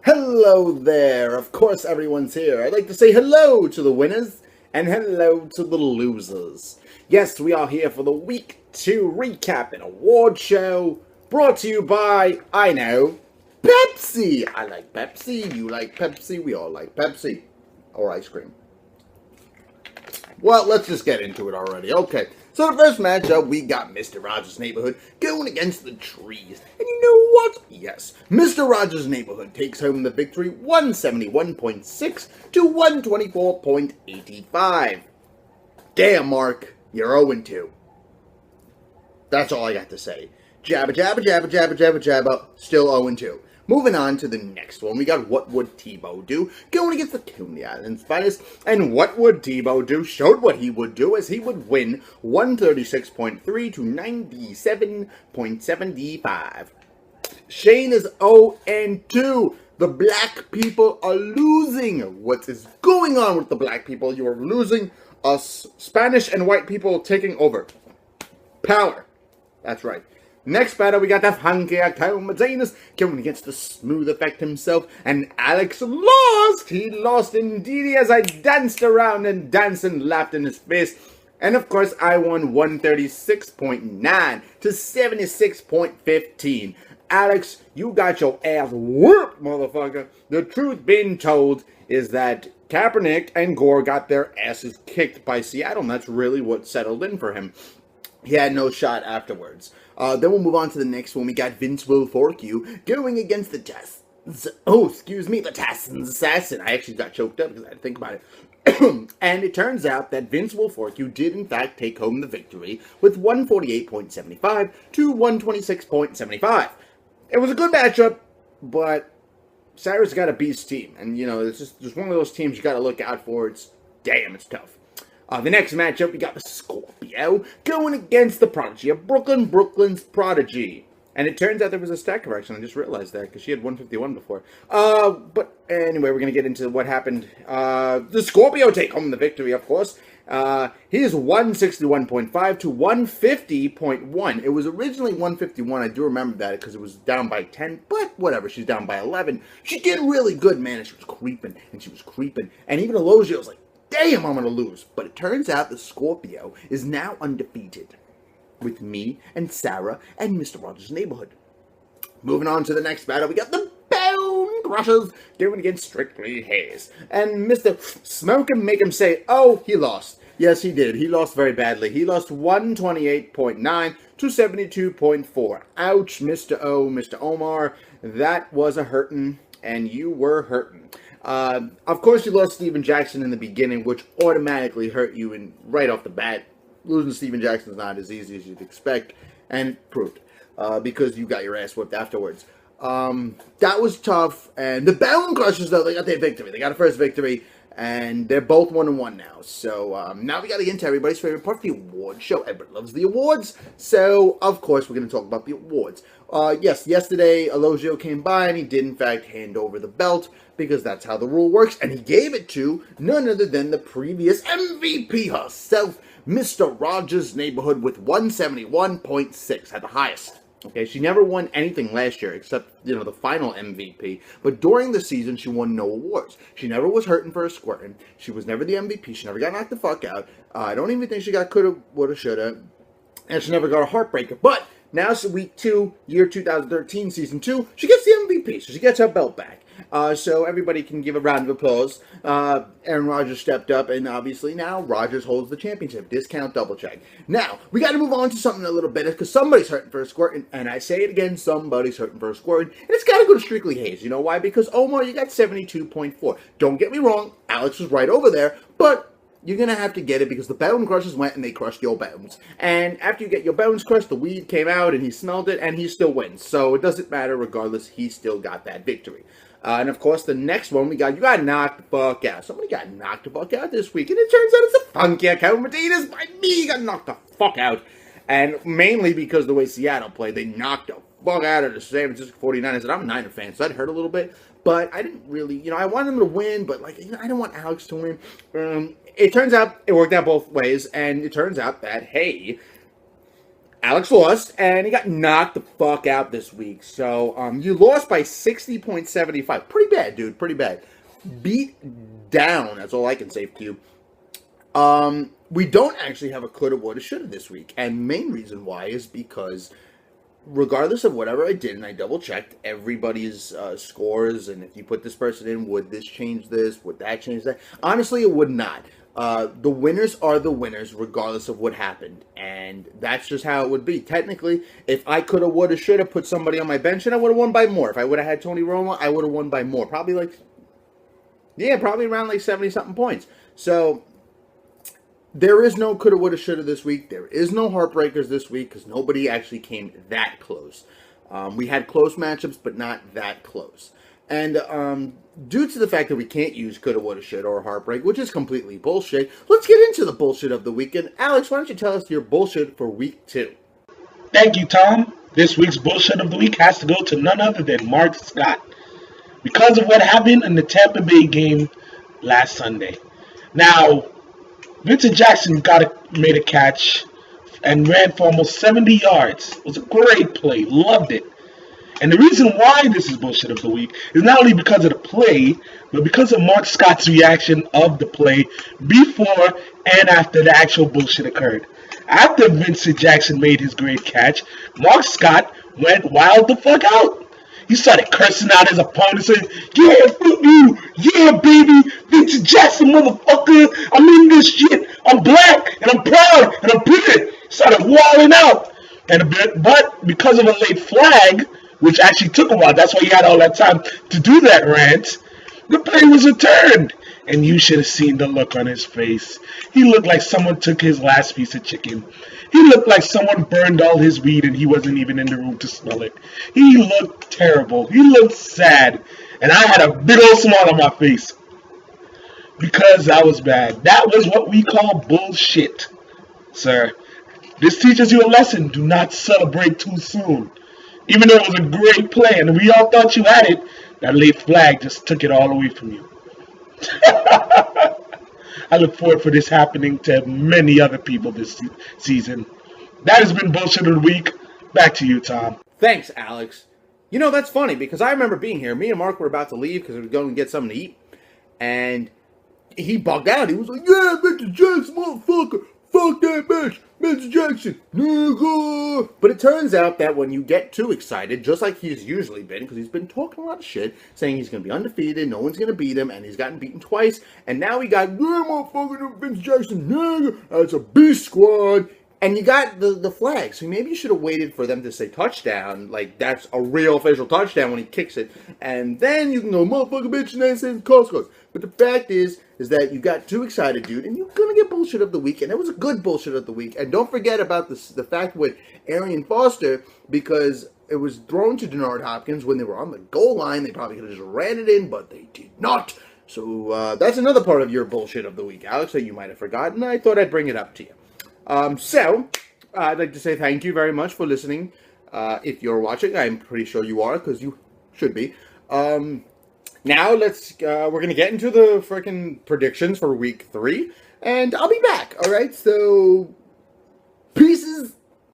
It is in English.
Hello there! Of course everyone's here. I'd like to say hello to the winners and hello to the losers. Yes, we are here for the Week 2 recap and award show brought to you by, I know, Pepsi! I like Pepsi, you like Pepsi, we all like Pepsi. Or ice cream. Well, let's just get into it already. Okay, so the first matchup, we got Mr. Rogers' Neighborhood going against the Trees. And you know what? Yes, Mr. Rogers' Neighborhood takes home the victory 171.6 to 124.85. Damn, Mark, you're 0-2. That's all I got to say. Jabba, jabba, jabba, jabba, jabba, jabba, still 0-2. Moving on to the next one, we got What Would Tebow Do? Going against the Coney Island's finest. And What Would Tebow Do showed what he would do as he would win 136.3 to 97.75. Shane is 0-2. The black people are losing. What is going on with the black people? You are losing. Us Spanish and white people taking over. Power. That's right. Next battle, we got the funky Martinez going against the smooth effect himself, and Alex lost! He lost indeed as I danced around and danced and laughed in his face. And of course, I won 136.9 to 76.15. Alex, you got your ass whooped, motherfucker. The truth being told is that Kaepernick and Gore got their asses kicked by Seattle, and that's really what settled in for him. He had no shot afterwards. Then we'll move on to the next one. We got Vince Wilfork going against the the Tassin's Assassin. I actually got choked up because I had to think about it. And it turns out that Vince Wilfork did in fact take home the victory with 148.75 to 126.75. It was a good matchup, but Sarah's got a beast team. And, you know, it's just one of those teams you got to look out for. It's tough. The next matchup, we got the Scorpio going against the Prodigy of Brooklyn's Prodigy. And it turns out there was a stack correction. I just realized that because she had 151 before. But anyway, we're going to get into what happened. The Scorpio take home the victory, of course. He is 161.5 to 150.1. It was originally 151. I do remember that because it was down by 10. But whatever, she's down by 11. She did really good, man. And she was creeping. And she was creeping. And even Elogio was like, damn, I'm going to lose. But it turns out the Scorpio is now undefeated with me and Sarah and Mr. Rogers' Neighborhood. Moving on to the next battle, we got the Bone Crushers going against Strictly Hayes. And Mr. Smoke him, make him say, oh, he lost. Yes, he did. He lost very badly. He lost 128.9 to 72.4. Ouch, Mr. O, Mr. Omar. That was a hurtin', and you were hurtin'. Of course, you lost Steven Jackson in the beginning, which automatically hurt you right off the bat. Losing Steven Jackson is not as easy as you'd expect, and it proved, because you got your ass whipped afterwards. That was tough, and the Bone Crushers, though, they got their victory. They got a first victory, and they're both 1-1 now. So, now we got to get into everybody's favorite part, the award show. Everybody loves the awards, so, of course, we're going to talk about the awards. Yes, yesterday, Elogio came by, and he did, in fact, hand over the belt, because that's how the rule works, and he gave it to none other than the previous MVP herself, Mr. Rogers' Neighborhood, with 171.6 at the highest. Okay, she never won anything last year except, you know, the final MVP. But during the season, she won no awards. She never was hurting for a squirting. She was never the MVP. She never got knocked the fuck out. I don't even think she got coulda, woulda, shoulda. And she never got a heartbreaker. But now, so week 2, year 2013, season 2, she gets the MVP. So she gets her belt back. So everybody can give a round of applause. Aaron Rodgers stepped up, and obviously now Rodgers holds the championship. Discount double check. Now, we got to move on to something a little better, because somebody's hurting for a squirt, and I say it again, somebody's hurting for a squirt, and it's got to go to Strictly Hayes. You know why? Because Omar, you got 72.4. Don't get me wrong, Alex was right over there, but you're going to have to get it because the Bone Crushers went and they crushed your bones. And after you get your bones crushed, the weed came out and he smelled it and he still wins. So it doesn't matter regardless, he still got that victory. And of course, the next one you got knocked the fuck out. Somebody got knocked the fuck out this week. And it turns out it's a funky account. Martinez by me got knocked the fuck out. And mainly because of the way Seattle played, they knocked the fuck out of the San Francisco 49ers. And I'm a Niner fan, so that hurt a little bit. But I didn't really, I wanted them to win, but I didn't want Alex to win. It turns out it worked out both ways. And it turns out that, hey, Alex lost, and he got knocked the fuck out this week. So you lost by 60.75. Pretty bad, dude. Pretty bad. Beat down. That's all I can say to you. We don't actually have a coulda, woulda, shoulda this week. And main reason why is because regardless of whatever I did, and I double checked everybody's scores, and if you put this person in, would this change this? Would that change that? Honestly, it would not. The winners are the winners regardless of what happened, and that's just how it would be. Technically, if I coulda, woulda, shoulda put somebody on my bench, and I would have won by more. If I would have had Tony Romo, I would have won by more. Probably around like 70-something points. So there is no coulda, woulda, shoulda this week. There is no heartbreakers this week because nobody actually came that close. We had close matchups, but not that close. And due to the fact that we can't use coulda, woulda, shoulda, or heartbreak, which is completely bullshit, let's get into the bullshit of the weekend. Alex, why don't you tell us your bullshit for week 2? Thank you, Tom. This week's bullshit of the week has to go to none other than Mark Scott because of what happened in the Tampa Bay game last Sunday. Now, Vincent Jackson made a catch and ran for almost 70 yards. It was a great play. Loved it. And the reason why this is bullshit of the week is not only because of the play, but because of Mark Scott's reaction of the play before and after the actual bullshit occurred. After Vincent Jackson made his great catch, Mark Scott went wild the fuck out. He started cursing out his opponent, saying, "Yeah, fuck you! Yeah, baby! Vincent Jackson, motherfucker! I'm in this shit! I'm black, and I'm proud, and I'm pretty!" Started wilding out. But because of a late flag, which actually took a while, that's why he had all that time to do that rant, the play was returned. And you should have seen the look on his face. He looked like someone took his last piece of chicken. He looked like someone burned all his weed and he wasn't even in the room to smell it. He looked terrible. He looked sad. And I had a big old smile on my face. Because that was bad. That was what we call bullshit, sir. This teaches you a lesson. Do not celebrate too soon. Even though it was a great play and we all thought you had it, that late flag just took it all away from you. I look forward for this happening to many other people this season. That has been Bullshit of the Week. Back to you, Tom. Thanks, Alex. You know, that's funny because I remember being here. Me and Mark were about to leave because we were going to get something to eat. And he bugged out. He was like, "Yeah, Mr. Jackson, motherfucker. Fuck that bitch. Mr. Jackson, nigga." But it turns out that when you get too excited, just like he's usually been, because he's been talking a lot of shit, saying he's going to be undefeated, no one's going to beat him, and he's gotten beaten twice, and now he got, "Yeah, motherfucker, Vince Jackson, nigga. That's a beast squad." And you got the flag, so maybe you should have waited for them to say touchdown, like that's a real official touchdown when he kicks it, and then you can go, "Motherfucker, bitch," and then say calls. But the fact is that you got too excited, dude, and you're gonna get bullshit of the week, and it was a good bullshit of the week. And don't forget about the fact with Arian Foster, because it was thrown to Denard Hopkins when they were on the goal line. They probably could have just ran it in, but they did not. So that's another part of your bullshit of the week, Alex, that you might have forgotten. I thought I'd bring it up to you. So, I'd like to say thank you very much for listening. If you're watching, I'm pretty sure you are, because you should be. Now we're going to get into the freaking predictions for week 3, and I'll be back, alright? So, pieces.